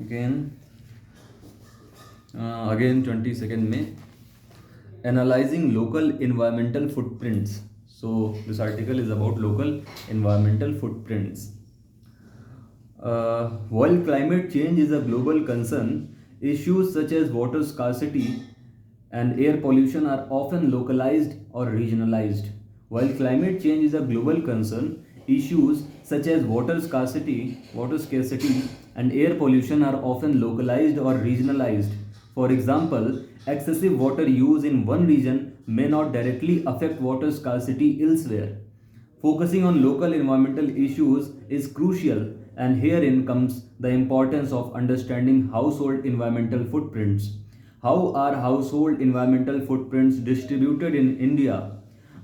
again, again 22nd May, analyzing local environmental footprints. So this article is about local environmental footprints. While climate change is a global concern, issues such as water scarcity and air pollution are often localized or regionalized. While climate change is a global concern, issues such as water scarcity, and air pollution are often localized or regionalized. For example, excessive water use in one region may not directly affect water scarcity elsewhere. Focusing on local environmental issues is crucial, and herein comes the importance of understanding household environmental footprints. How are household environmental footprints distributed in India?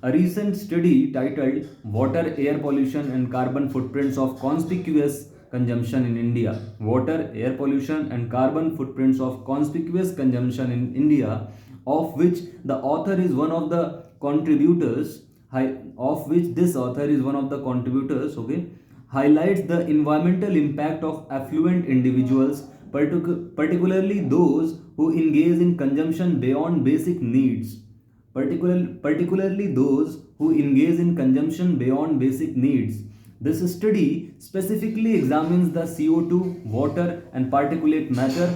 A recent study titled Water, Air Pollution and Carbon Footprints of Conspicuous Consumption in India. Water, air pollution and carbon footprints of conspicuous consumption in India, of which the author is one of the contributors, of which this author is one of the contributors, okay, highlights the environmental impact of affluent individuals, particularly those who engage in consumption beyond basic needs. Particularly those who engage in consumption beyond basic needs. This study specifically examines the CO2, water, and particulate matter.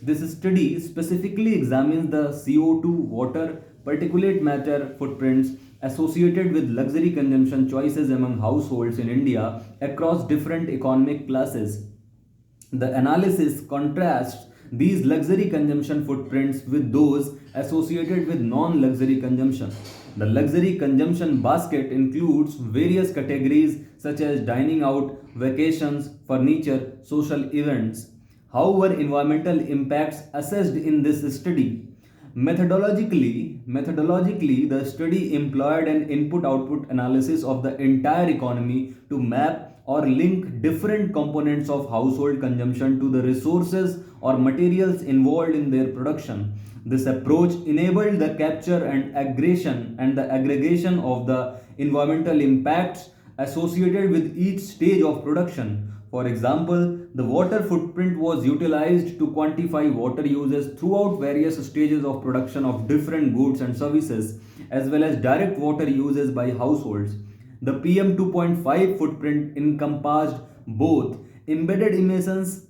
This study specifically examines the CO2, water, particulate matter footprints associated with luxury consumption choices among households in India across different economic classes. The analysis contrasts these luxury consumption footprints with those associated with non luxury consumption. The luxury consumption basket includes various categories such as dining out, vacations, furniture, social events. How were environmental impacts assessed in this study? Methodologically, the study employed an input-output analysis of the entire economy to map or link different components of household consumption to the resources or materials involved in their production. This approach enabled the capture and the aggregation of the environmental impacts associated with each stage of production. For example, the water footprint was utilized to quantify water uses throughout various stages of production of different goods and services, as well as direct water uses by households. The PM 2.5 footprint encompassed both embedded emissions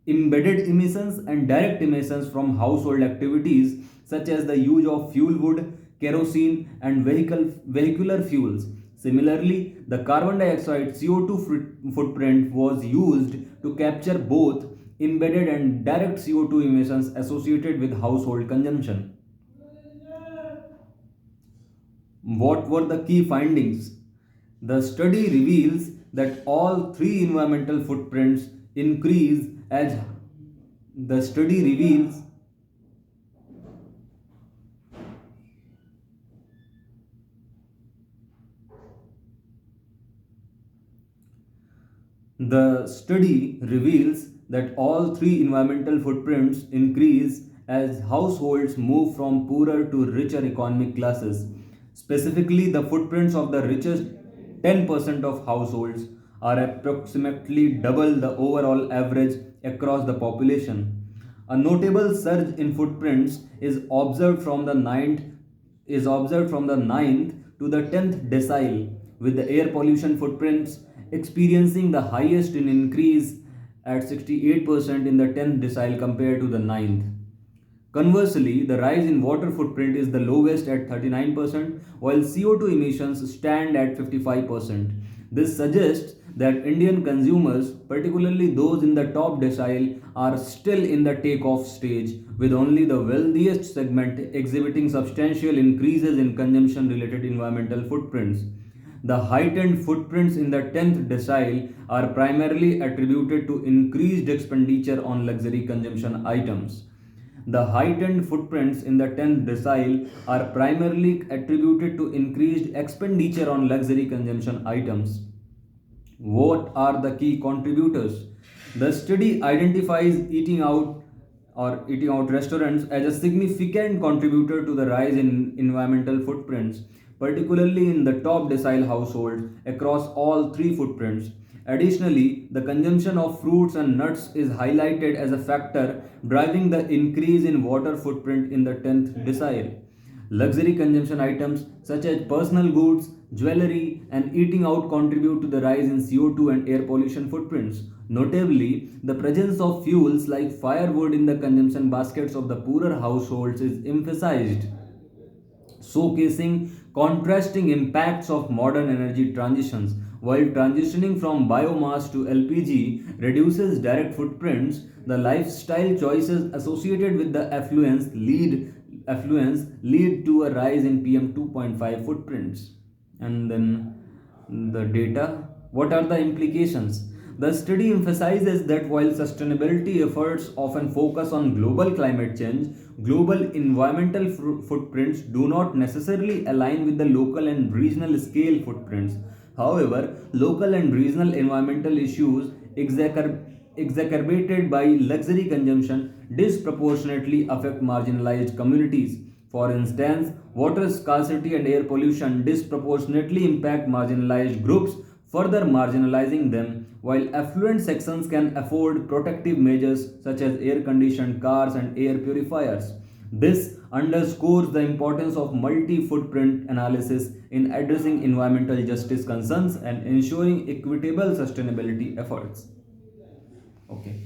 and direct emissions from household activities such as the use of fuel wood, kerosene, and vehicular fuels. Similarly, the carbon dioxide CO2 footprint was used to capture both embedded and direct CO2 emissions associated with household consumption. What were the key findings? The study reveals that all three environmental footprints increase as the study reveals The study reveals that all three environmental footprints increase as households move from poorer to richer economic classes. Specifically, the footprints of the richest 10% of households are approximately double the overall average across the population. A notable surge in footprints is observed from the ninth to the 10th decile, with the air pollution footprints experiencing the highest in increase at 68% in the 10th decile compared to the ninth. Conversely, the rise in water footprint is the lowest at 39%, while CO2 emissions stand at 55%. This suggests that Indian consumers, particularly those in the top decile, are still in the takeoff stage, with only the wealthiest segment exhibiting substantial increases in consumption related environmental footprints. The heightened footprints in the 10th decile are primarily attributed to increased expenditure on luxury consumption items. The heightened footprints in the 10th decile are primarily attributed to increased expenditure on luxury consumption items. What are the key contributors? The study identifies eating out restaurants as a significant contributor to the rise in environmental footprints, particularly in the top decile households across all three footprints. Additionally, the consumption of fruits and nuts is highlighted as a factor driving the increase in water footprint in the 10th decile. Luxury consumption items such as personal goods, jewelry, and eating out contribute to the rise in CO2 and air pollution footprints. Notably, the presence of fuels like firewood in the consumption baskets of the poorer households is emphasized, showcasing contrasting impacts of modern energy transitions. While transitioning from biomass to LPG reduces direct footprints, the lifestyle choices associated with the affluence lead to a rise in PM 2.5 footprints. And then the data. What are the implications? The study emphasizes that while sustainability efforts often focus on global climate change, global environmental footprints do not necessarily align with the local and regional scale footprints. However, local and regional environmental issues exacerbated by luxury consumption disproportionately affect marginalized communities. For instance, water scarcity and air pollution disproportionately impact marginalized groups, further marginalizing them, while affluent sections can afford protective measures such as air conditioned cars and air purifiers. This underscores the importance of multi footprint analysis in addressing environmental justice concerns and ensuring equitable sustainability efforts. Okay.